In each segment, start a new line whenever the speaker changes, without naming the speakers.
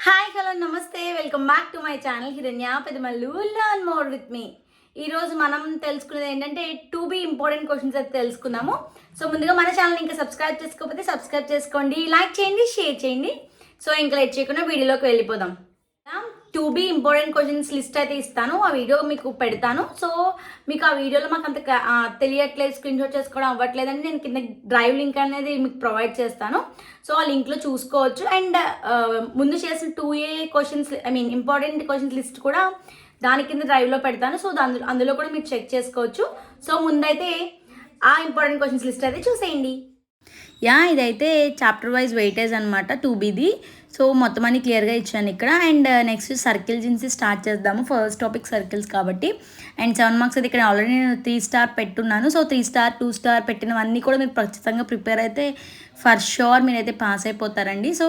Hi hello నమస్తే welcome back to my channel హిరణ్య Peddamallu learn more with me. ఈరోజు మనం తెలుసుకునేది ఏంటంటే టూ బీ ఇంపార్టెంట్ క్వశ్చన్స్ అయితే తెలుసుకుందాము. సో ముందుగా మన ఛానల్ ఇంకా సబ్స్క్రైబ్ చేసుకోకపోతే సబ్స్క్రైబ్ చేసుకోండి, లైక్ చేయండి, షేర్ చేయండి. సో ఇంకా లేట్ చేయకుండా వీడియోలోకి వెళ్ళిపోదాం. To be important questions list అయితే ఇస్తాను, ఆ వీడియో మీకు పెడతాను. సో మీకు ఆ వీడియోలో మాకు అంత తెలియట్లేదు, స్క్రీన్ షాట్ చేసుకోవడం అవ్వట్లేదని నేను కింద డ్రైవ్ లింక్ అనేది మీకు ప్రొవైడ్ చేస్తాను. సో ఆ లింక్లో చూసుకోవచ్చు. అండ్ ముందు చేసిన 2A questions important questions list కూడా దాని కింద డ్రైవ్లో పెడతాను. సో అందులో కూడా మీరు చెక్ చేసుకోవచ్చు. సో ముందైతే ఆ ఇంపార్టెంట్ క్వశ్చన్స్ లిస్ట్ అయితే చూసేయండి. ఇదైతే చాప్టర్ వైజ్ వెయిటేజ్ అనమాట 2Bది. సో మొత్తం అన్ని క్లియర్గా ఇచ్చాను ఇక్కడ. అండ్ నెక్స్ట్ సర్కిల్స్ నుంచి స్టార్ట్ చేద్దాము. ఫస్ట్ టాపిక్ సర్కిల్స్ కాబట్టి. అండ్ 7 మార్క్స్ అయితే ఇక్కడ ఆల్రెడీ నేను 3 స్టార్ పెట్టున్నాను. సో 3 స్టార్ 2 స్టార్ పెట్టినవన్నీ కూడా మీరు ఖచ్చితంగా ప్రిపేర్ అయితే ఫర్ షూర్ మీరైతే పాస్ అయిపోతారండి. సో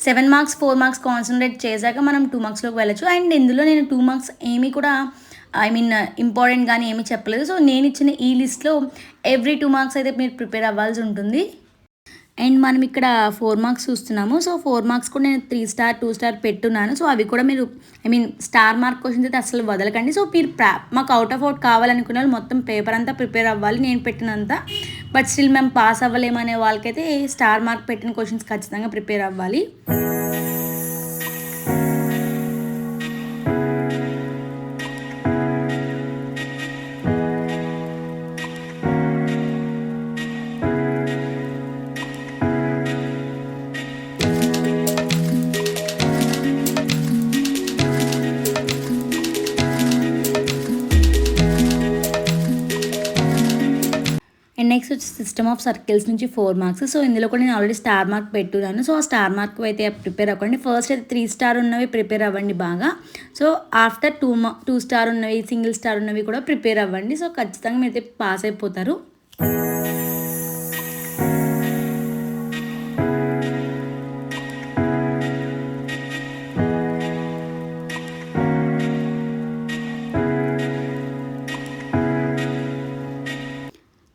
7 మార్క్స్ 4 మార్క్స్ కాన్సన్ట్రేట్ చేశాక మనం 2 మార్క్స్లోకి వెళ్ళచ్చు. అండ్ ఇందులో నేను 2 మార్క్స్ ఏమీ కూడా ఇంపార్టెంట్ కానీ ఏమీ చెప్పలేదు. సో నేను ఇచ్చిన ఈ లిస్ట్లో ఎవ్రీ 2 మార్క్స్ అయితే మీరు ప్రిపేర్ అవ్వాల్సి ఉంటుంది. అండ్ మనం ఇక్కడ 4 మార్క్స్ చూస్తున్నాము. సో 4 మార్క్స్ కూడా నేను 3 స్టార్ 2 స్టార్ పెట్టున్నాను. సో అవి కూడా మీరు స్టార్ మార్క్ క్వశ్చన్స్ అయితే అసలు వదలకండి. సో మీరు మాకు అవుట్ ఆఫ్ అవుట్ కావాలనుకునే వాళ్ళు మొత్తం పేపర్ అంతా ప్రిపేర్ అవ్వాలి నేను పెట్టినంత. బట్ స్టిల్ మేము పాస్ అవ్వలేమనే వాళ్ళకైతే స్టార్ మార్క్ పెట్టిన క్వశ్చన్స్ ఖచ్చితంగా ప్రిపేర్ అవ్వాలి. అండ్ నెక్స్ట్ వచ్చి సిస్టమ్ ఆఫ్ సర్కిల్స్ నుంచి 4 మార్క్స్. సో ఇందులో కూడా నేను ఆల్రెడీ స్టార్ మార్క్ పెట్టున్నాను. సో ఆ స్టార్ మార్క్ అయితే ప్రిపేర్ అవ్వండి. ఫస్ట్ అయితే 3 స్టార్ ఉన్నవి ప్రిపేర్ అవ్వండి బాగా. సో ఆఫ్టర్ 2 స్టార్ ఉన్నవి, సింగిల్ స్టార్ ఉన్నవి కూడా ప్రిపేర్ అవ్వండి. సో ఖచ్చితంగా మీరైతే పాస్ అయిపోతారు.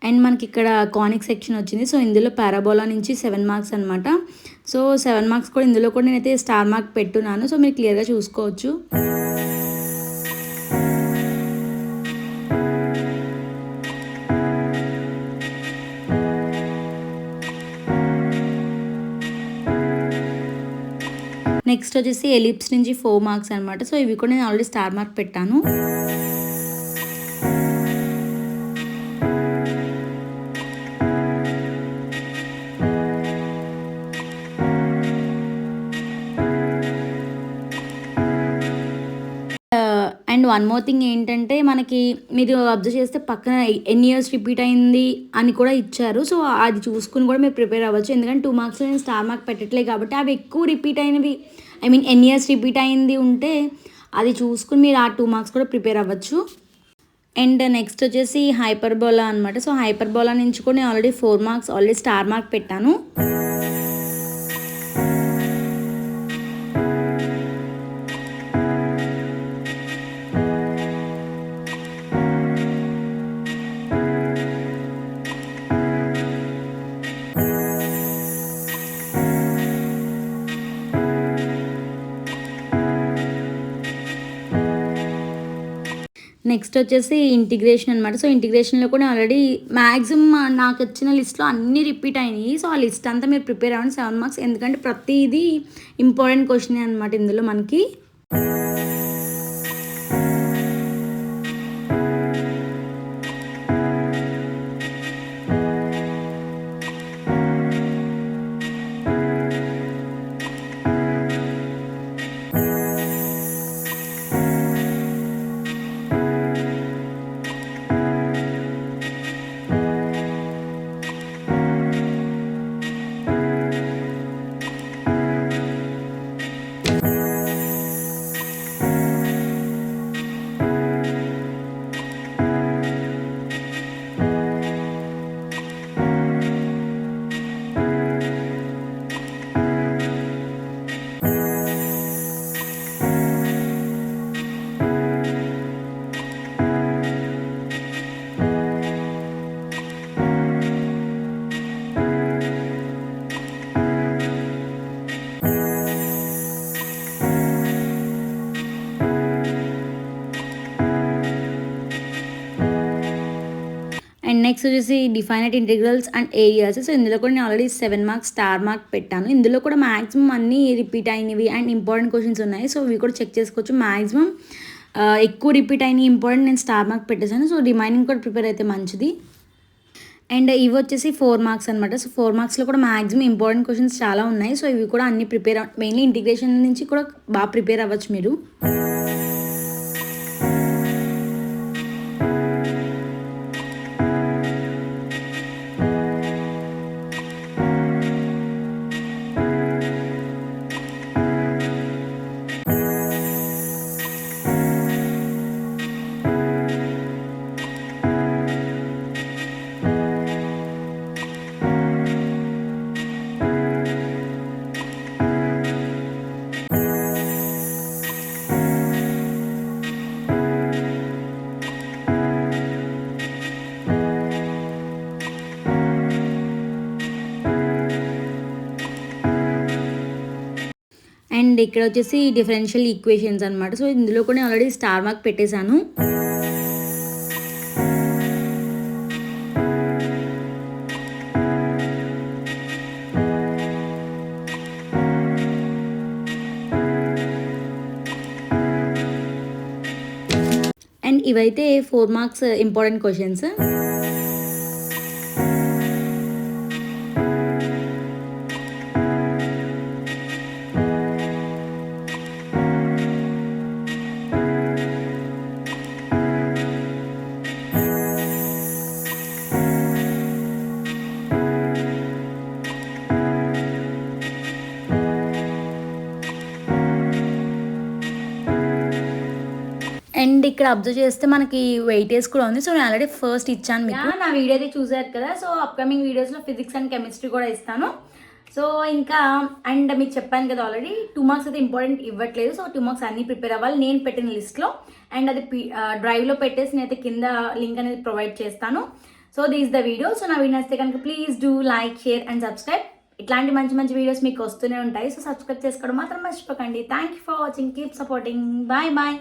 అండ్ మనకి ఇక్కడ కానిక్ సెక్షన్ వచ్చింది. సో ఇందులో పారాబోలా నుంచి 7 మార్క్స్ అనమాట. సో 7 మార్క్స్ కూడా ఇందులో కూడా నేనైతే స్టార్ మార్క్ పెట్టున్నాను. సో మీరు క్లియర్గా చూసుకోవచ్చు. నెక్స్ట్ వచ్చేసి ఎలిప్స్ నుంచి 4 మార్క్స్ అనమాట. సో ఇవి కూడా నేను ఆల్రెడీ స్టార్ మార్క్ పెట్టాను. అండ్ వన్ మోర్ థింగ్ ఏంటంటే మనకి మీరు అబ్జర్వ్ చేస్తే పక్కన ఎన్ని ఇయర్స్ రిపీట్ అయింది అని కూడా ఇచ్చారు. సో అది చూసుకుని కూడా మీరు ప్రిపేర్ అవ్వచ్చు. ఎందుకంటే 2 మార్క్స్లో నేను స్టార్ మార్క్ పెట్టట్లేదు కాబట్టి అవి ఎక్కువ రిపీట్ అయినవి ఎన్ని ఇయర్స్ రిపీట్ అయింది ఉంటే అది చూసుకుని మీరు ఆ 2 మార్క్స్ కూడా ప్రిపేర్ అవ్వచ్చు. అండ్ నెక్స్ట్ వచ్చేసి హైపర్బోలా అనమాట. సో హైపర్బోలా నుంచి కూడా నేను already 4 marks already star mark పెట్టాను. నెక్స్ట్ వచ్చేసి ఇంటిగ్రేషన్ అనమాట. సో ఇంటిగ్రేషన్లో కూడా ఆల్రెడీ మ్యాక్సిమం నాకు వచ్చిన లిస్ట్లో అన్నీ రిపీట్ అయినాయి. సో ఆ లిస్ట్ అంతా మీరు ప్రిపేర్ అవ్వండి 7 మార్క్స్. ఎందుకంటే ప్రతిదీ ఇంపార్టెంట్ క్వశ్చన్ అనమాట ఇందులో మనకి. నెక్స్ట్ వచ్చేసి డిఫైనైట్ ఇంటిగ్రల్స్ అండ్ ఏరియాస్. సో ఇందులో కూడా నేను ఆల్రెడీ 7 మార్క్స్ స్టార్ మార్క్ పెట్టాను. ఇందులో కూడా మ్యాక్సిమం అన్నీ రిపీట్ అయినవి అండ్ ఇంపార్టెంట్ క్వశ్చన్స్ ఉన్నాయి. సో ఇవి కూడా చెక్ చేసుకోవచ్చు. మ్యాక్సిమం ఎక్కువ రిపీట్ అయిన ఇంపార్టెంట్ నేను స్టార్ మార్క్ పెట్టేశాను. సో రిమైనింగ్ కూడా ప్రిపేర్ అయితే మంచిది. అండ్ ఇవి వచ్చేసి 4 మార్క్స్ అనమాట. సో 4 మార్క్స్లో కూడా మ్యాక్సిమం ఇంపార్టెంట్ క్వశ్చన్స్ చాలా ఉన్నాయి. సో ఇవి కూడా అన్ని ప్రిపేర్, మెయిన్లీ ఇంటిగ్రేషన్ నుంచి కూడా బాగా ప్రిపేర్ అవ్వచ్చు మీరు. అండ్ ఇక్కడ వచ్చేసి డిఫరెన్షియల్ ఈక్వేషన్స్ అనమాట. సో ఇందులో కూడా ఆల్రెడీ స్టార్ మార్క్ పెట్టేశాను. అండ్ ఇవైతే 4 మార్క్స్ ఇంపార్టెంట్ క్వశ్చన్స్. అండ్ ఇక్కడ అబ్జర్వ్ చేస్తే మనకి వెయిటేజ్ కూడా ఉంది. సో నేను ఆల్రెడీ ఫస్ట్ ఇచ్చాను మీకు. నా వీడియో అయితే చూసారు కదా. సో అప్కమింగ్ వీడియోస్లో ఫిజిక్స్ అండ్ కెమిస్ట్రీ కూడా ఇస్తాను. సో ఇంకా అండ్ మీకు చెప్పాను కదా ఆల్రెడీ 2 మార్క్స్ అయితే ఇంపార్టెంట్ ఇవ్వట్లేదు. సో 2 మార్క్స్ అన్నీ ప్రిపేర్ అవ్వాలి నేను పెట్టిన లిస్ట్లో. అండ్ అది డ్రైవ్లో పెట్టేసి నేనైతే కింద లింక్ అనేది ప్రొవైడ్ చేస్తాను. So this the video. So నా వీడియో నచ్చితే కనుక please do like, share and subscribe. ఇట్లాంటి మంచి మంచి వీడియోస్ మీకు వస్తూనే ఉంటాయి. సో సబ్స్క్రైబ్ చేసుకోవడం మాత్రం మర్చిపోకండి. Thank you for watching. Keep supporting. Bye bye.